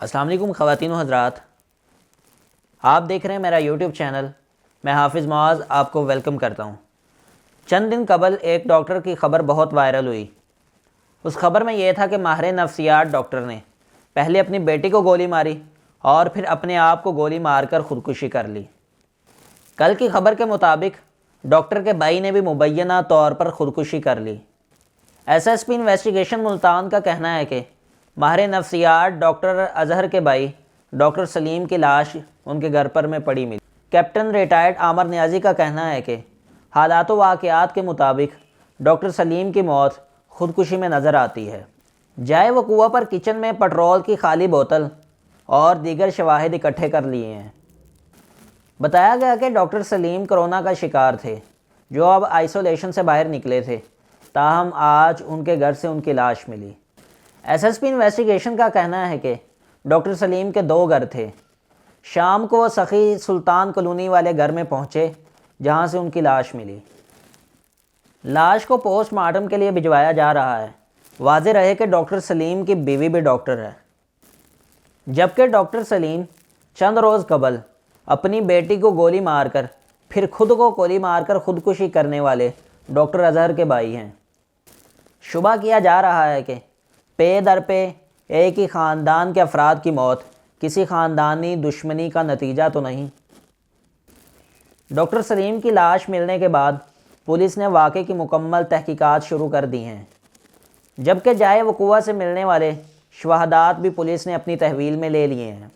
السلام علیکم خواتین و حضرات، آپ دیکھ رہے ہیں میرا یوٹیوب چینل۔ میں حافظ معاذ آپ کو ویلکم کرتا ہوں۔ چند دن قبل ایک ڈاکٹر کی خبر بہت وائرل ہوئی۔ اس خبر میں یہ تھا کہ ماہر نفسیات ڈاکٹر نے پہلے اپنی بیٹی کو گولی ماری اور پھر اپنے آپ کو گولی مار کر خودکشی کر لی۔ کل کی خبر کے مطابق ڈاکٹر کے بھائی نے بھی مبینہ طور پر خودکشی کر لی۔ S S P investigation Multan کا کہنا ہے کہ ماہر نفسیات ڈاکٹر اظہر کے بھائی ڈاکٹر سلیم کی لاش ان کے گھر پر میں پڑی ملی۔ کیپٹن ریٹائرڈ عامر نیازی کا کہنا ہے کہ حالات و واقعات کے مطابق ڈاکٹر سلیم کی موت خودکشی میں نظر آتی ہے۔ جائے وقوع پر کچن میں پٹرول کی خالی بوتل اور دیگر شواہد اکٹھے کر لیے ہیں۔ بتایا گیا کہ ڈاکٹر سلیم کرونا کا شکار تھے جو اب آئسولیشن سے باہر نکلے تھے، تاہم آج ان کے گھر سے ان کی لاش ملی۔ ایس ایس پی انویسٹیگیشن کا کہنا ہے کہ ڈاکٹر سلیم کے 2 گھر تھے۔ شام کو وہ سخی سلطان کالونی والے گھر میں پہنچے جہاں سے ان کی لاش ملی۔ لاش کو پوسٹ مارٹم کے لیے بھجوایا جا رہا ہے۔ واضح رہے کہ ڈاکٹر سلیم کی بیوی بھی ڈاکٹر ہے، جبکہ ڈاکٹر سلیم چند روز قبل اپنی بیٹی کو گولی مار کر پھر خود کو گولی مار کر خودکشی کرنے والے ڈاکٹر اظہر کے بھائی ہیں۔ شبہ کیا جا رہا ہے کہ پے در پے ایک ہی خاندان کے افراد کی موت کسی خاندانی دشمنی کا نتیجہ تو نہیں۔ ڈاکٹر سلیم کی لاش ملنے کے بعد پولیس نے واقعے کی مکمل تحقیقات شروع کر دی ہیں، جبکہ جائے وقوع سے ملنے والے شواہدات بھی پولیس نے اپنی تحویل میں لے لیے ہیں۔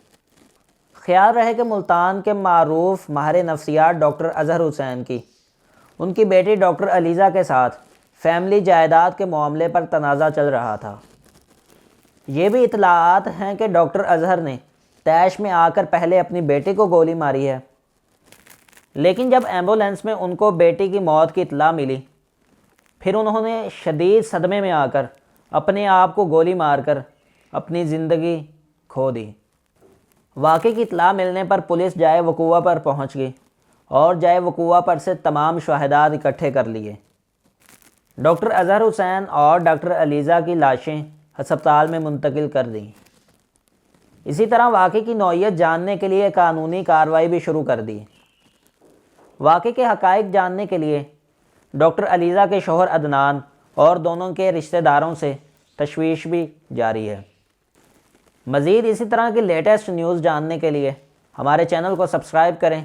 خیال رہے کہ ملتان کے معروف ماہر نفسیات ڈاکٹر اظہر حسین کی ان کی بیٹی ڈاکٹر علیزہ کے ساتھ فیملی جائیداد کے معاملے پر تنازع چل رہا تھا۔ یہ بھی اطلاعات ہیں کہ ڈاکٹر اظہر نے طیش میں آ کر پہلے اپنی بیٹی کو گولی ماری ہے، لیکن جب ایمبولینس میں ان کو بیٹی کی موت کی اطلاع ملی، پھر انہوں نے شدید صدمے میں آ کر اپنے آپ کو گولی مار کر اپنی زندگی کھو دی۔ واقعے کی اطلاع ملنے پر پولیس جائے وقوع پر پہنچ گئی اور جائے وقوع پر سے تمام شواہدات اکٹھے کر لیے۔ ڈاکٹر اظہر حسین اور ڈاکٹر علیزہ کی لاشیں ہسپتال میں منتقل کر دیں۔ اسی طرح واقعے کی نوعیت جاننے کے لیے قانونی کارروائی بھی شروع کر دی۔ واقعے کے حقائق جاننے کے لیے ڈاکٹر علیزہ کے شوہر عدنان اور دونوں کے رشتہ داروں سے تشویش بھی جاری ہے۔ مزید اسی طرح کی لیٹسٹ نیوز جاننے کے لیے ہمارے چینل کو سبسکرائب کریں۔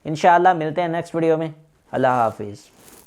انشاءاللہ ملتے ہیں نیکسٹ ویڈیو میں۔ اللہ حافظ۔